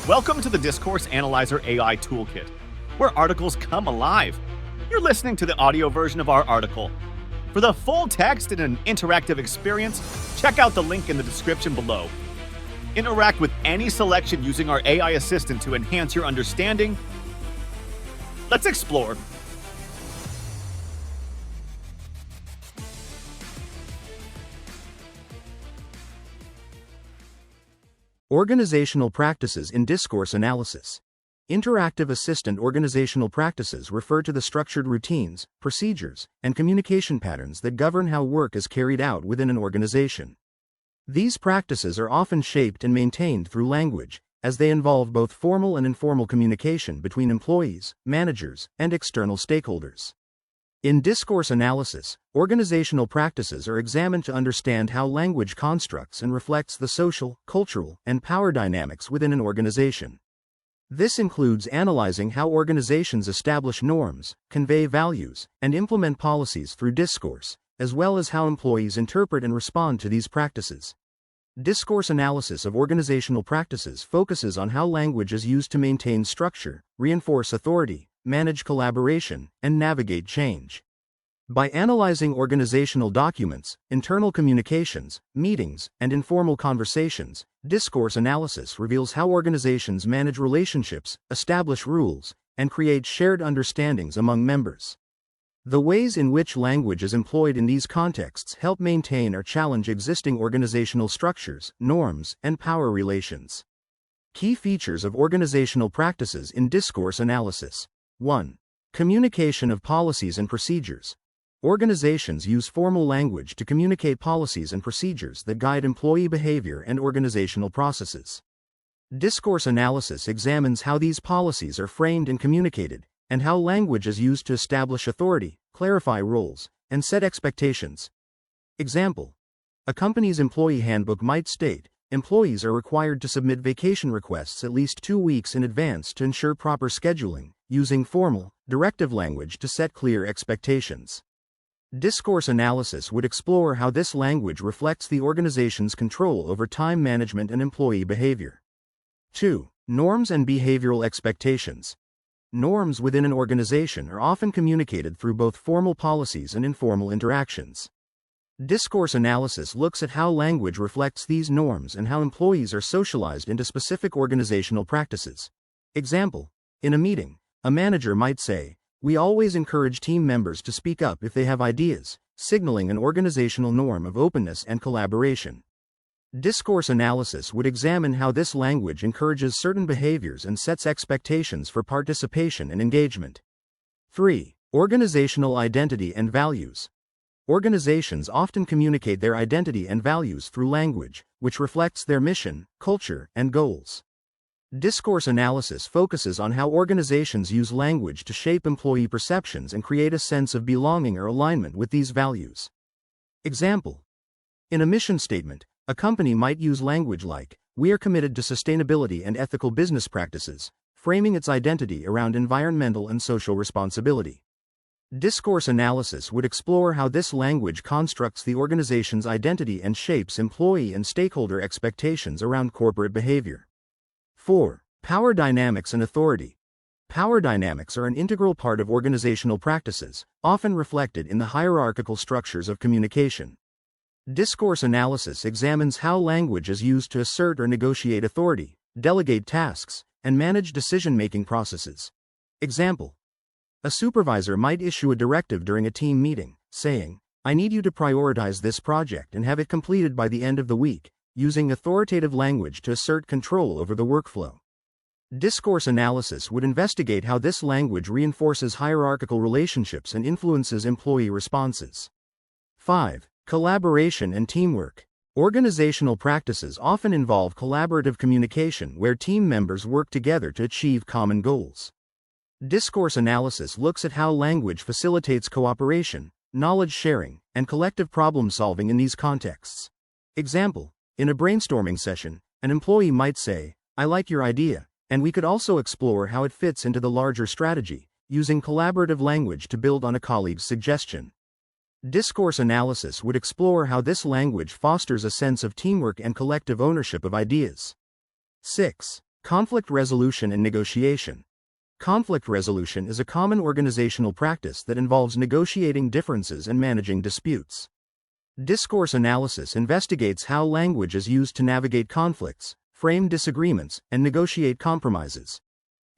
Welcome to the Discourse Analyzer AI Toolkit, where articles come alive. You're listening to the audio version of our article. For the full text and an interactive experience, check out the link in the description below. Interact with any selection using our AI assistant to enhance your understanding. Let's explore. Organizational practices in discourse analysis. Interactive assistant organizational practices refer to the structured routines, procedures, and communication patterns that govern how work is carried out within an organization. These practices are often shaped and maintained through language, as they involve both formal and informal communication between employees, managers, and external stakeholders. In discourse analysis, organizational practices are examined to understand how language constructs and reflects the social, cultural, and power dynamics within an organization. This includes analyzing how organizations establish norms, convey values, and implement policies through discourse, as well as how employees interpret and respond to these practices. Discourse analysis of organizational practices focuses on how language is used to maintain structure, reinforce authority, manage collaboration, and navigate change. By analyzing organizational documents, internal communications, meetings, and informal conversations, discourse analysis reveals how organizations manage relationships, establish rules, and create shared understandings among members. The ways in which language is employed in these contexts help maintain or challenge existing organizational structures, norms, and power relations. Key features of organizational practices in discourse analysis. 1. Communication of policies and procedures. Organizations use formal language to communicate policies and procedures that guide employee behavior and organizational processes. Discourse analysis examines how these policies are framed and communicated, and how language is used to establish authority, clarify roles, and set expectations. Example: a company's employee handbook might state, employees are required to submit vacation requests at least 2 weeks in advance to ensure proper scheduling, using formal, directive language to set clear expectations. Discourse analysis would explore how this language reflects the organization's control over time management and employee behavior. 2. Norms and behavioral expectations. Norms within an organization are often communicated through both formal policies and informal interactions. Discourse analysis looks at how language reflects these norms and how employees are socialized into specific organizational practices. Example: in a meeting, a manager might say, "We always encourage team members to speak up if they have ideas," signaling an organizational norm of openness and collaboration. Discourse analysis would examine how this language encourages certain behaviors and sets expectations for participation and engagement. 3. Organizational identity and values. Organizations often communicate their identity and values through language, which reflects their mission, culture, and goals. Discourse analysis focuses on how organizations use language to shape employee perceptions and create a sense of belonging or alignment with these values. Example: in a mission statement, a company might use language like, "We are committed to sustainability and ethical business practices," framing its identity around environmental and social responsibility. Discourse analysis would explore how this language constructs the organization's identity and shapes employee and stakeholder expectations around corporate behavior. 4. Power dynamics and authority. Power dynamics are an integral part of organizational practices, often reflected in the hierarchical structures of communication. Discourse analysis examines how language is used to assert or negotiate authority, delegate tasks, and manage decision-making processes. Example: a supervisor might issue a directive during a team meeting, saying, "I need you to prioritize this project and have it completed by the end of the week," using authoritative language to assert control over the workflow. Discourse analysis would investigate how this language reinforces hierarchical relationships and influences employee responses. 5. Collaboration and teamwork. Organizational practices often involve collaborative communication where team members work together to achieve common goals. Discourse analysis looks at how language facilitates cooperation, knowledge sharing, and collective problem solving in these contexts. Example: in a brainstorming session, an employee might say, "I like your idea, and we could also explore how it fits into the larger strategy," using collaborative language to build on a colleague's suggestion. Discourse analysis would explore how this language fosters a sense of teamwork and collective ownership of ideas. 6. Conflict resolution and negotiation. Conflict resolution is a common organizational practice that involves negotiating differences and managing disputes. Discourse analysis investigates how language is used to navigate conflicts, frame disagreements, and negotiate compromises.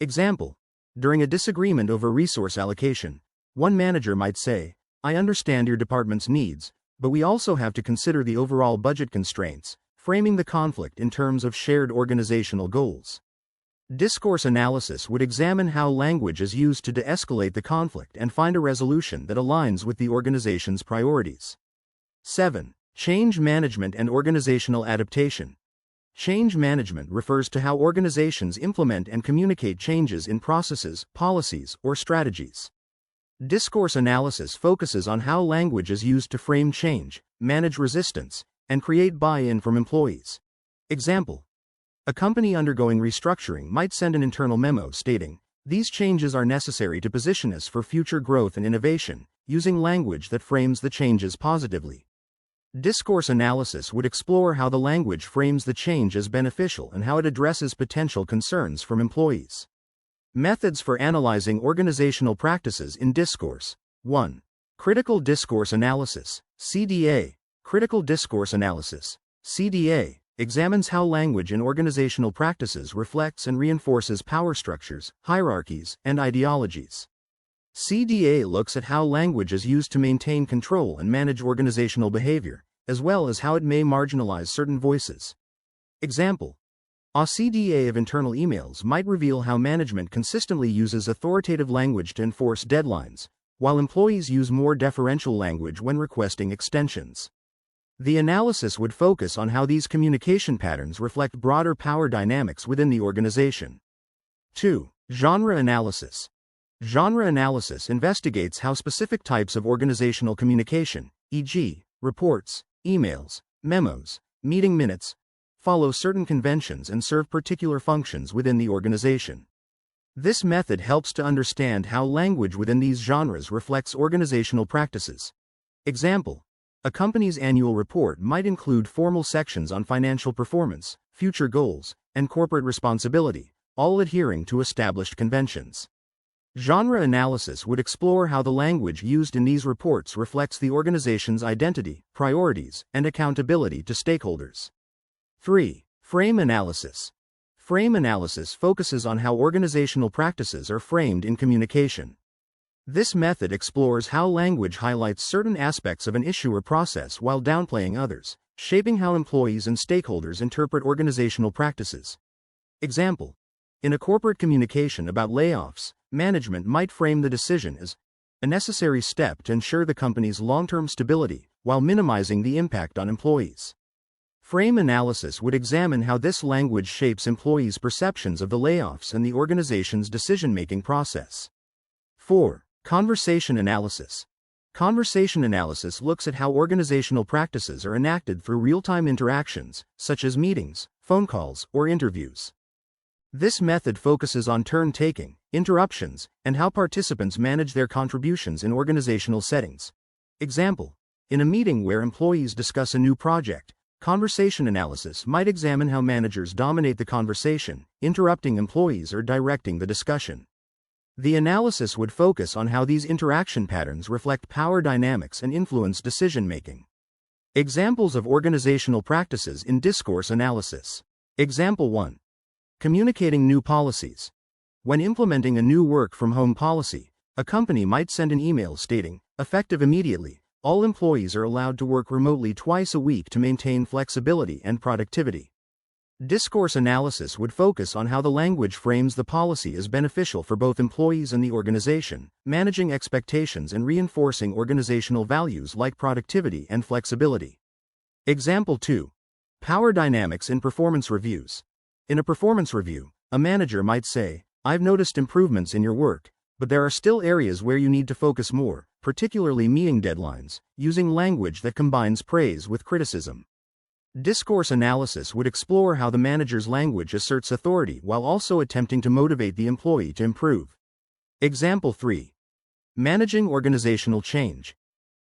Example: during a disagreement over resource allocation, one manager might say, "I understand your department's needs, but we also have to consider the overall budget constraints," framing the conflict in terms of shared organizational goals. Discourse analysis would examine how language is used to de-escalate the conflict and find a resolution that aligns with the organization's priorities. 7. Change management and organizational adaptation. Change management refers to how organizations implement and communicate changes in processes, policies, or strategies. Discourse analysis focuses on how language is used to frame change, manage resistance, and create buy-in from employees. Example: a company undergoing restructuring might send an internal memo stating, "These changes are necessary to position us for future growth and innovation," using language that frames the changes positively. Discourse analysis would explore how the language frames the change as beneficial and how it addresses potential concerns from employees. Methods for analyzing organizational practices in discourse. 1. Critical discourse analysis, CDA. Critical discourse analysis, CDA, examines how language in organizational practices reflects and reinforces power structures, hierarchies, and ideologies. CDA looks at how language is used to maintain control and manage organizational behavior, as well as how it may marginalize certain voices. Example: a CDA of internal emails might reveal how management consistently uses authoritative language to enforce deadlines, while employees use more deferential language when requesting extensions. The analysis would focus on how these communication patterns reflect broader power dynamics within the organization. 2. Genre analysis. Genre analysis investigates how specific types of organizational communication, e.g., reports, emails, memos, meeting minutes, follow certain conventions and serve particular functions within the organization. This method helps to understand how language within these genres reflects organizational practices. Example: a company's annual report might include formal sections on financial performance, future goals, and corporate responsibility, all adhering to established conventions. Genre analysis would explore how the language used in these reports reflects the organization's identity, priorities, and accountability to stakeholders. 3. Frame analysis. Frame analysis focuses on how organizational practices are framed in communication. This method explores how language highlights certain aspects of an issue or process while downplaying others, shaping how employees and stakeholders interpret organizational practices. Example: in a corporate communication about layoffs, management might frame the decision as a necessary step to ensure the company's long-term stability, while minimizing the impact on employees. Frame analysis would examine how this language shapes employees' perceptions of the layoffs and the organization's decision-making process. 4. Conversation analysis. Conversation analysis looks at how organizational practices are enacted through real-time interactions, such as meetings, phone calls, or interviews. This method focuses on turn-taking, interruptions, and how participants manage their contributions in organizational settings. Example: in a meeting where employees discuss a new project, conversation analysis might examine how managers dominate the conversation, interrupting employees or directing the discussion. The analysis would focus on how these interaction patterns reflect power dynamics and influence decision-making. Examples of organizational practices in discourse analysis. Example 1. Communicating new policies. When implementing a new work-from-home policy, a company might send an email stating, "Effective immediately, all employees are allowed to work remotely twice a week to maintain flexibility and productivity." Discourse analysis would focus on how the language frames the policy as beneficial for both employees and the organization, managing expectations and reinforcing organizational values like productivity and flexibility. Example 2. Power dynamics in performance reviews. In a performance review, a manager might say, "I've noticed improvements in your work, but there are still areas where you need to focus more, particularly meeting deadlines," using language that combines praise with criticism. Discourse analysis would explore how the manager's language asserts authority while also attempting to motivate the employee to improve. Example 3. Managing organizational change.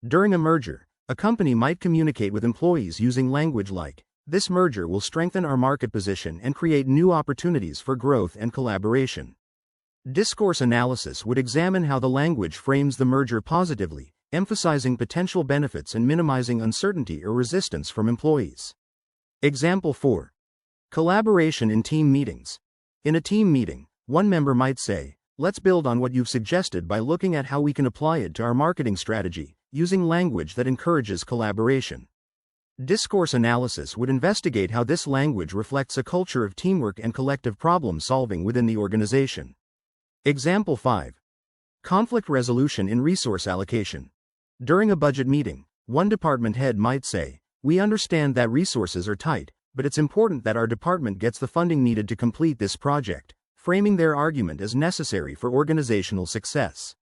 During a merger, a company might communicate with employees using language like, This merger will strengthen our market position and create new opportunities for growth and collaboration. Discourse analysis would examine how the language frames the merger positively, emphasizing potential benefits and minimizing uncertainty or resistance from employees. Example 4. Collaboration in team meetings. In a team meeting, one member might say, "Let's build on what you've suggested by looking at how we can apply it to our marketing strategy, using language that encourages collaboration." Discourse analysis would investigate how this language reflects a culture of teamwork and collective problem solving within the organization. Example 5. Conflict resolution in resource allocation. During a budget meeting, one department head might say, "We understand that resources are tight, but it's important that our department gets the funding needed to complete this project," framing their argument as necessary for organizational success.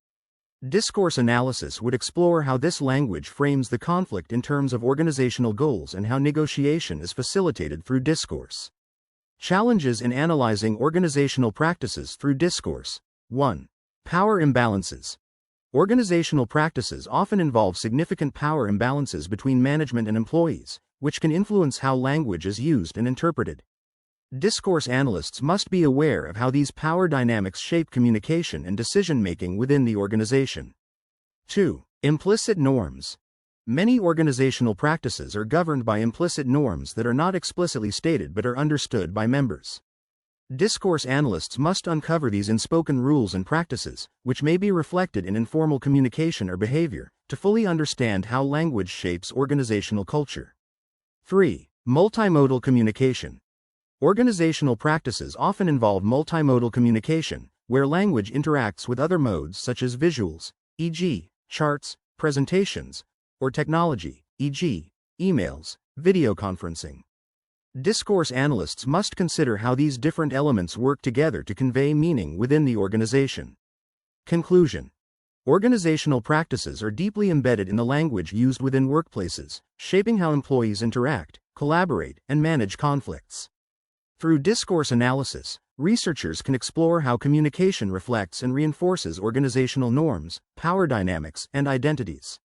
Discourse analysis would explore how this language frames the conflict in terms of organizational goals and how negotiation is facilitated through discourse. Challenges in analyzing organizational practices through discourse. 1. Power imbalances. Organizational practices often involve significant power imbalances between management and employees, which can influence how language is used and interpreted. Discourse analysts must be aware of how these power dynamics shape communication and decision-making within the organization. 2. Implicit norms. Many organizational practices are governed by implicit norms that are not explicitly stated but are understood by members. Discourse analysts must uncover these unspoken rules and practices, which may be reflected in informal communication or behavior, to fully understand how language shapes organizational culture. 3. Multimodal communication. Organizational practices often involve multimodal communication, where language interacts with other modes such as visuals, e.g., charts, presentations, or technology, e.g., emails, video conferencing. Discourse analysts must consider how these different elements work together to convey meaning within the organization. Conclusion. Organizational practices are deeply embedded in the language used within workplaces, shaping how employees interact, collaborate, and manage conflicts. Through discourse analysis, researchers can explore how communication reflects and reinforces organizational norms, power dynamics, and identities.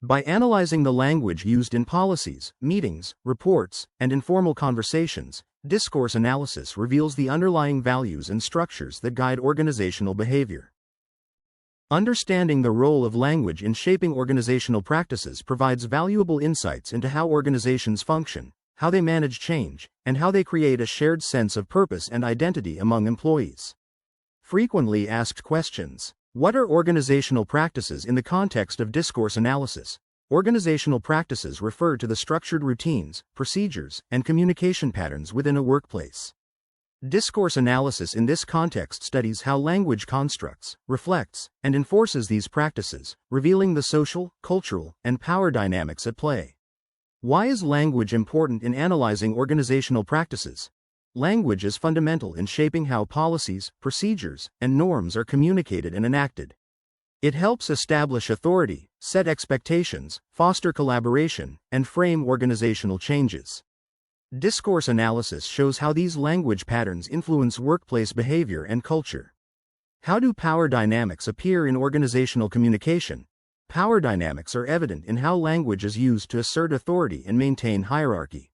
By analyzing the language used in policies, meetings, reports, and informal conversations, discourse analysis reveals the underlying values and structures that guide organizational behavior. Understanding the role of language in shaping organizational practices provides valuable insights into how organizations function, how they manage change, and how they create a shared sense of purpose and identity among employees. Frequently asked questions. What are organizational practices in the context of discourse analysis? Organizational practices refer to the structured routines, procedures, and communication patterns within a workplace. Discourse analysis in this context studies how language constructs, reflects, and enforces these practices, revealing the social, cultural, and power dynamics at play. Why is language important in analyzing organizational practices? Language is fundamental in shaping how policies, procedures, and norms are communicated and enacted. It helps establish authority, set expectations, foster collaboration, and frame organizational changes. Discourse analysis shows how these language patterns influence workplace behavior and culture. How do power dynamics appear in organizational communication? Power dynamics are evident in how language is used to assert authority and maintain hierarchy.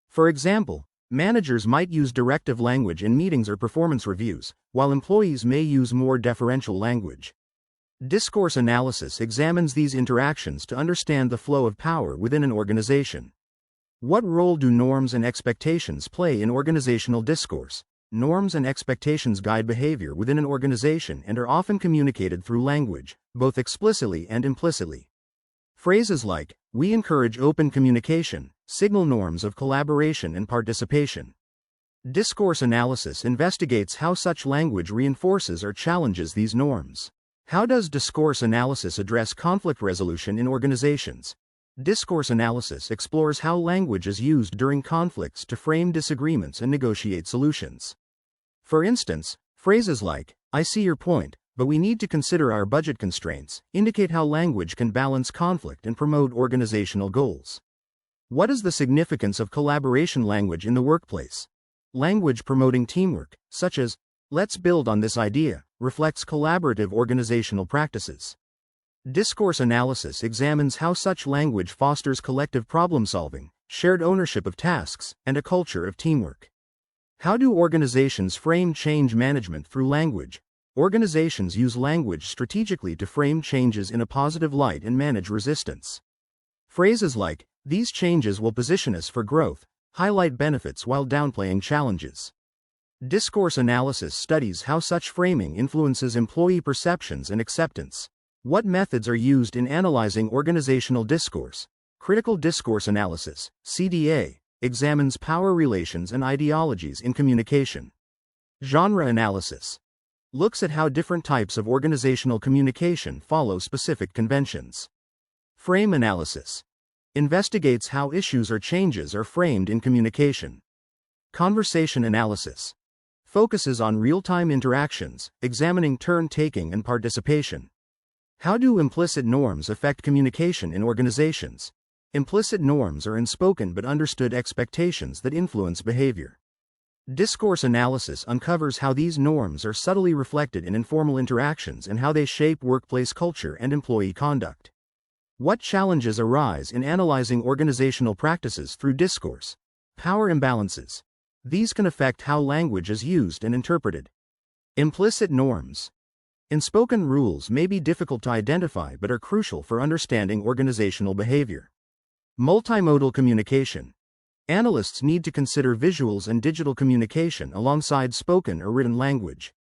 For example, managers might use directive language in meetings or performance reviews, while employees may use more deferential language. Discourse analysis examines these interactions to understand the flow of power within an organization. What role do norms and expectations play in organizational discourse? Norms and expectations guide behavior within an organization and are often communicated through language, both explicitly and implicitly. Phrases like, "We encourage open communication," signal norms of collaboration and participation. Discourse analysis investigates how such language reinforces or challenges these norms. How does discourse analysis address conflict resolution in organizations? Discourse analysis explores how language is used during conflicts to frame disagreements and negotiate solutions. For instance, phrases like, "I see your point, but we need to consider our budget constraints," indicate how language can balance conflict and promote organizational goals. What is the significance of collaboration language in the workplace? Language promoting teamwork, such as, "Let's build on this idea," reflects collaborative organizational practices. Discourse analysis examines how such language fosters collective problem solving, shared ownership of tasks, and a culture of teamwork. How do organizations frame change management through language? Organizations use language strategically to frame changes in a positive light and manage resistance. Phrases like, "These changes will position us for growth," highlight benefits while downplaying challenges. Discourse analysis studies how such framing influences employee perceptions and acceptance. What methods are used in analyzing organizational discourse? Critical discourse analysis, CDA, examines power relations and ideologies in communication. Genre analysis looks at how different types of organizational communication follow specific conventions. Frame analysis investigates how issues or changes are framed in communication. Conversation analysis focuses on real-time interactions, examining turn-taking and participation. How do implicit norms affect communication in organizations? Implicit norms are unspoken but understood expectations that influence behavior. Discourse analysis uncovers how these norms are subtly reflected in informal interactions and how they shape workplace culture and employee conduct. What challenges arise in analyzing organizational practices through discourse? Power imbalances. These can affect how language is used and interpreted. Implicit norms. Unspoken rules may be difficult to identify but are crucial for understanding organizational behavior. Multimodal communication. Analysts need to consider visuals and digital communication alongside spoken or written language.